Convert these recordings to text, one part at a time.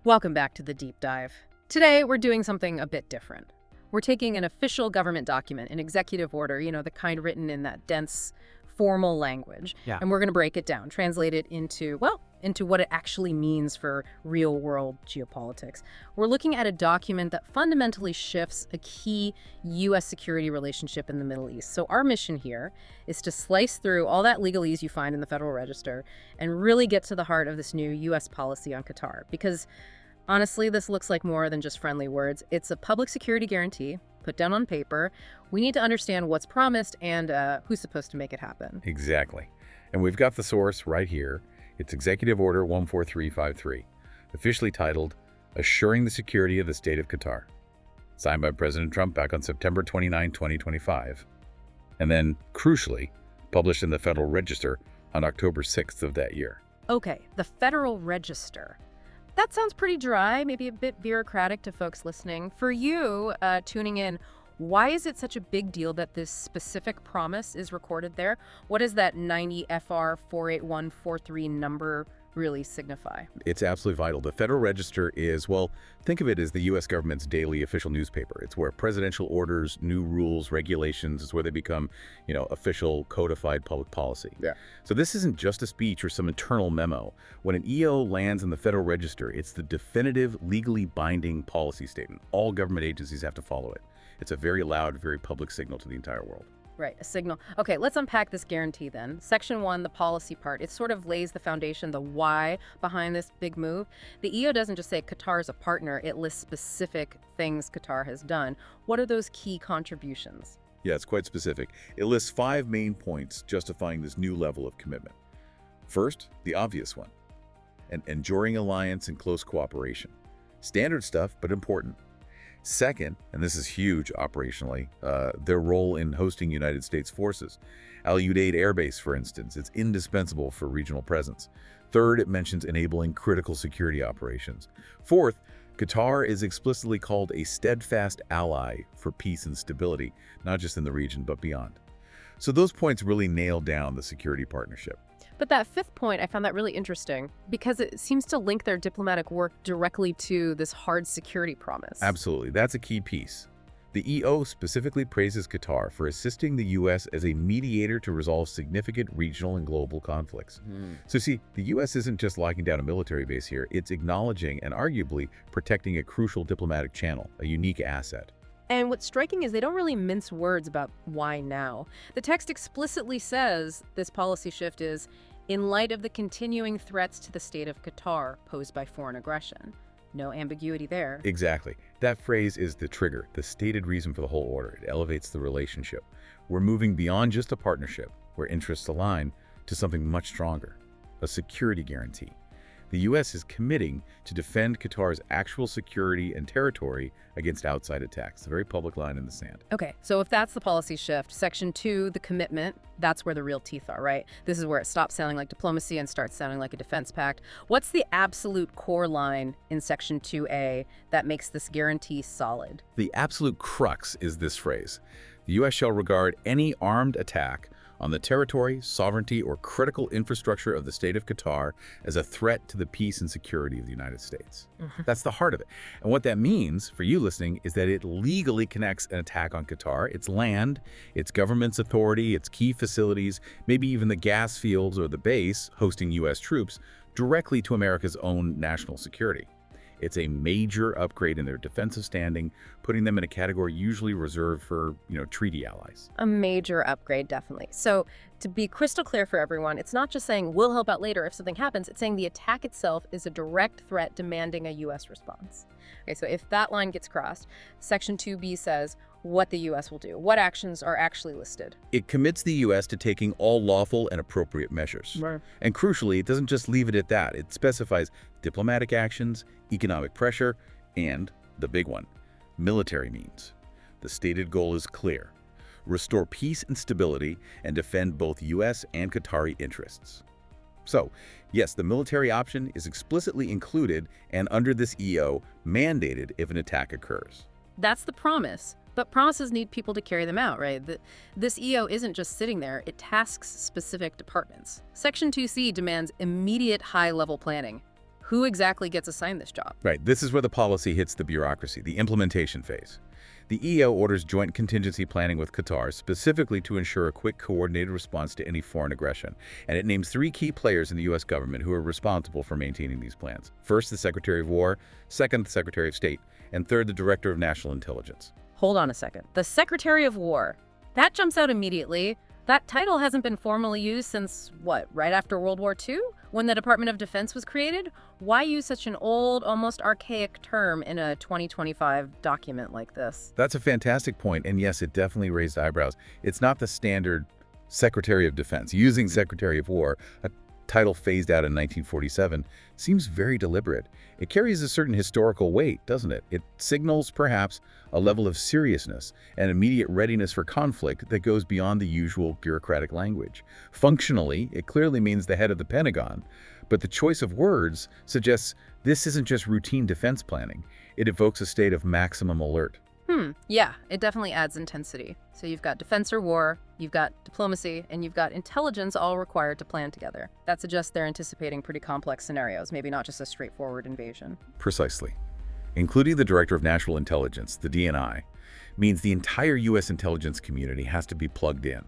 Welcome back to the deep dive. Today, we're doing something a bit different. We're taking an official government document, an executive order, the kind written in that dense, formal language, and we're going to break it down, translate it into what it actually means for real-world geopolitics. We're looking at a document that fundamentally shifts a key U.S. security relationship in the Middle East. So our mission here is to slice through all that legalese you find in the Federal Register and really get to the heart of this new U.S. policy on Qatar. Because honestly, this looks like more than just friendly words. It's a public security guarantee put down on paper. We need to understand what's promised and who's supposed to make it happen. Exactly. And we've got the source right here. It's Executive Order 14353, officially titled Assuring the Security of the State of Qatar, signed by President Trump back on September 29, 2025, and then, crucially, published in the Federal Register on October 6th of that year. Okay, the Federal Register. That sounds pretty dry, maybe a bit bureaucratic to folks listening. For you tuning in, why is it such a big deal that this specific promise is recorded there? What does that 90 FR 48143 number really signify? It's absolutely vital. The Federal Register is, well, think of it as the U.S. government's daily official newspaper. It's where presidential orders, new rules, regulations, is where they become, official codified public policy. Yeah. So this isn't just a speech or some internal memo. When an EO lands in the Federal Register, it's the definitive, legally binding policy statement. All government agencies have to follow it. It's a very loud, very public signal to the entire world. Right, a signal. Okay, let's unpack this guarantee then. Section 1, the policy part, it sort of lays the foundation, the why behind this big move. The EO doesn't just say Qatar is a partner, it lists specific things Qatar has done. What are those key contributions? Yeah, it's quite specific. It lists 5 main points justifying this new level of commitment. First, the obvious one, an enduring alliance and close cooperation. Standard stuff, but important. Second, and this is huge operationally, their role in hosting United States forces. Al Udeid Air Base, for instance, it's indispensable for regional presence. Third, it mentions enabling critical security operations. Fourth, Qatar is explicitly called a steadfast ally for peace and stability, not just in the region, but beyond. So those points really nail down the security partnership. But that 5th point, I found that really interesting because it seems to link their diplomatic work directly to this hard security promise. Absolutely. That's a key piece. The EO specifically praises Qatar for assisting the U.S. as a mediator to resolve significant regional and global conflicts. So see, the U.S. isn't just locking down a military base here, it's acknowledging and arguably protecting a crucial diplomatic channel, a unique asset. And what's striking is they don't really mince words about why now. The text explicitly says this policy shift is in light of the continuing threats to the state of Qatar posed by foreign aggression. No ambiguity there. Exactly. That phrase is the trigger, the stated reason for the whole order. It elevates the relationship. We're moving beyond just a partnership, where interests align, to something much stronger, a security guarantee. The U.S. is committing to defend Qatar's actual security and territory against outside attacks. A very public line in the sand. Okay, so if that's the policy shift, Section 2, the commitment, that's where the real teeth are, right? This is where it stops sounding like diplomacy and starts sounding like a defense pact. What's the absolute core line in Section 2A that makes this guarantee solid? The absolute crux is this phrase. The U.S. shall regard any armed attack on the territory, sovereignty, or critical infrastructure of the state of Qatar as a threat to the peace and security of the United States. That's the heart of it. And what that means for you listening is that it legally connects an attack on Qatar, its land, its government's authority, its key facilities, maybe even the gas fields or the base hosting U.S. troops, directly to America's own national security. It's a major upgrade in their defensive standing, putting them in a category usually reserved for, treaty allies. A major upgrade, definitely. So to be crystal clear for everyone, it's not just saying we'll help out later if something happens. It's saying the attack itself is a direct threat demanding a U.S. response. Okay, so if that line gets crossed, Section 2B says what the U.S. will do. What actions are actually listed? It commits the U.S. to taking all lawful and appropriate measures. Right. And crucially, it doesn't just leave it at that. It specifies diplomatic actions, economic pressure, and, the big one, military means. The stated goal is clear: restore peace and stability and defend both U.S. and Qatari interests. So, yes, the military option is explicitly included and under this EO mandated if an attack occurs. That's the promise. But promises need people to carry them out, right? This EO isn't just sitting there, it tasks specific departments. Section 2C demands immediate high-level planning. Who exactly gets assigned this job? Right. This is where the policy hits the bureaucracy, the implementation phase. The EO orders joint contingency planning with Qatar specifically to ensure a quick, coordinated response to any foreign aggression. And it names 3 key players in the U.S. government who are responsible for maintaining these plans. First, the Secretary of War. Second, the Secretary of State. And third, the Director of National Intelligence. Hold on a second. The Secretary of War. That jumps out immediately. That title hasn't been formally used since, what, right after World War II? When the Department of Defense was created? Why use such an old, almost archaic term in a 2025 document like this? That's a fantastic point, and yes, it definitely raised eyebrows. It's not the standard Secretary of Defense. Using Secretary of War, a title phased out in 1947, seems very deliberate. It carries a certain historical weight, doesn't it? It signals, perhaps, a level of seriousness and immediate readiness for conflict that goes beyond the usual bureaucratic language. Functionally, it clearly means the head of the Pentagon, but the choice of words suggests this isn't just routine defense planning. It evokes a state of maximum alert. Yeah, it definitely adds intensity. So you've got defense or war, you've got diplomacy, and you've got intelligence all required to plan together. That suggests they're anticipating pretty complex scenarios, maybe not just a straightforward invasion. Precisely. Including the Director of National Intelligence, the DNI, means the entire U.S. intelligence community has to be plugged in,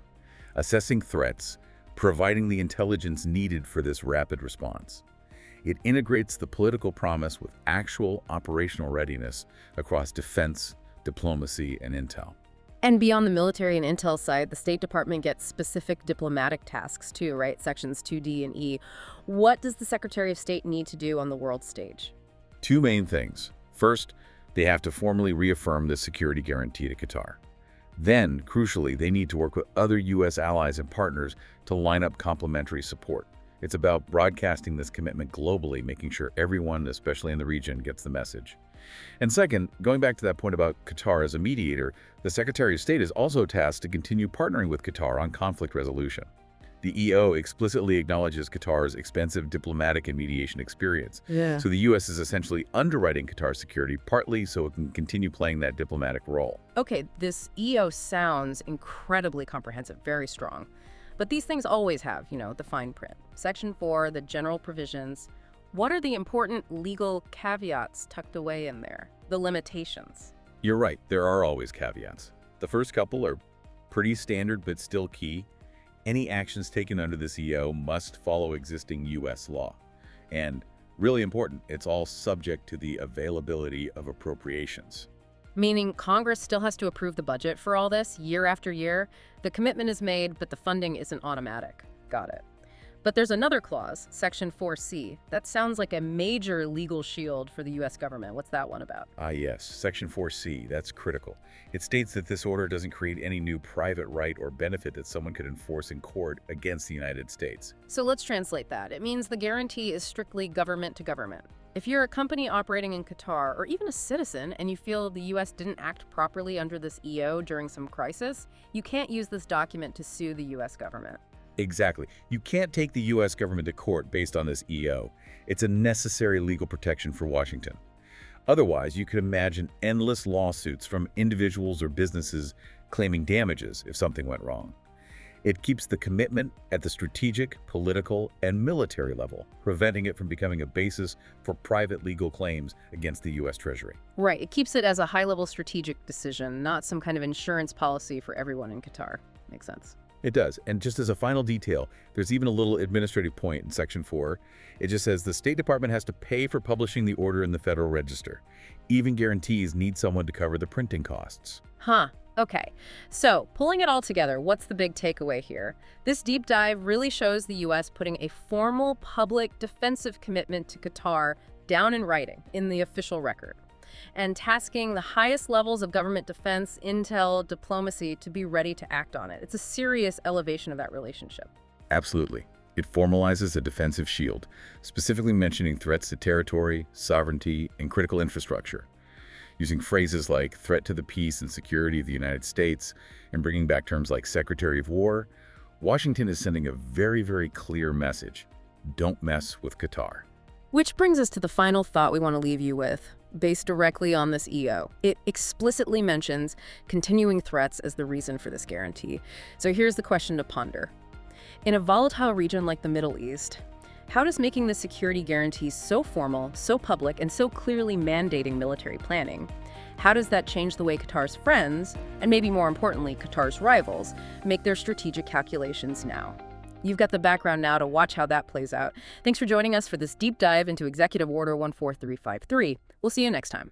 assessing threats, providing the intelligence needed for this rapid response. It integrates the political promise with actual operational readiness across defense, diplomacy, and intel. And beyond the military and intel side, the State Department gets specific diplomatic tasks too, right? Sections 2D and E. What does the Secretary of State need to do on the world stage? 2 main things. First, they have to formally reaffirm the security guarantee to Qatar. Then, crucially, they need to work with other U.S. allies and partners to line up complementary support. It's about broadcasting this commitment globally, making sure everyone, especially in the region, gets the message. And second, going back to that point about Qatar as a mediator, the Secretary of State is also tasked to continue partnering with Qatar on conflict resolution. The EO explicitly acknowledges Qatar's expensive diplomatic and mediation experience. So the U.S. is essentially underwriting Qatar's security, partly so it can continue playing that diplomatic role. Okay, this EO sounds incredibly comprehensive, very strong. But these things always have, the fine print. Section 4, the general provisions. What are the important legal caveats tucked away in there? The limitations. You're right, there are always caveats. The first couple are pretty standard but still key. Any actions taken under this EO must follow existing U.S. law. And really important, it's all subject to the availability of appropriations. Meaning Congress still has to approve the budget for all this year after year. The commitment is made, but the funding isn't automatic. Got it. But there's another clause, Section 4C, that sounds like a major legal shield for the U.S. government. What's that one about? Yes, Section 4C, that's critical. It states that this order doesn't create any new private right or benefit that someone could enforce in court against the United States. So let's translate that. It means the guarantee is strictly government to government. If you're a company operating in Qatar, or even a citizen, and you feel the U.S. didn't act properly under this EO during some crisis, you can't use this document to sue the U.S. government. Exactly. You can't take the U.S. government to court based on this EO. It's a necessary legal protection for Washington. Otherwise, you could imagine endless lawsuits from individuals or businesses claiming damages if something went wrong. It keeps the commitment at the strategic, political, and military level, preventing it from becoming a basis for private legal claims against the U.S. Treasury. Right. It keeps it as a high-level strategic decision, not some kind of insurance policy for everyone in Qatar. Makes sense. It does. And just as a final detail, there's even a little administrative point in Section 4. It just says the State Department has to pay for publishing the order in the Federal Register. Even guarantees need someone to cover the printing costs. Okay. So, pulling it all together, what's the big takeaway here? This deep dive really shows the U.S. putting a formal public defensive commitment to Qatar down in writing in the official record, and tasking the highest levels of government defense, intel, diplomacy to be ready to act on it. It's a serious elevation of that relationship. Absolutely. It formalizes a defensive shield, specifically mentioning threats to territory, sovereignty, and critical infrastructure. Using phrases like threat to the peace and security of the United States and bringing back terms like Secretary of War, Washington is sending a very, very clear message. Don't mess with Qatar. Which brings us to the final thought we want to leave you with, based directly on this EO. It explicitly mentions continuing threats as the reason for this guarantee. So here's the question to ponder. In a volatile region like the Middle East, How does making the security guarantees so formal, so public, and so clearly mandating military planning? How does that change the way Qatar's friends, and maybe more importantly, Qatar's rivals, make their strategic calculations now? You've got the background now to watch how that plays out. Thanks for joining us for this deep dive into Executive Order 14353. We'll see you next time.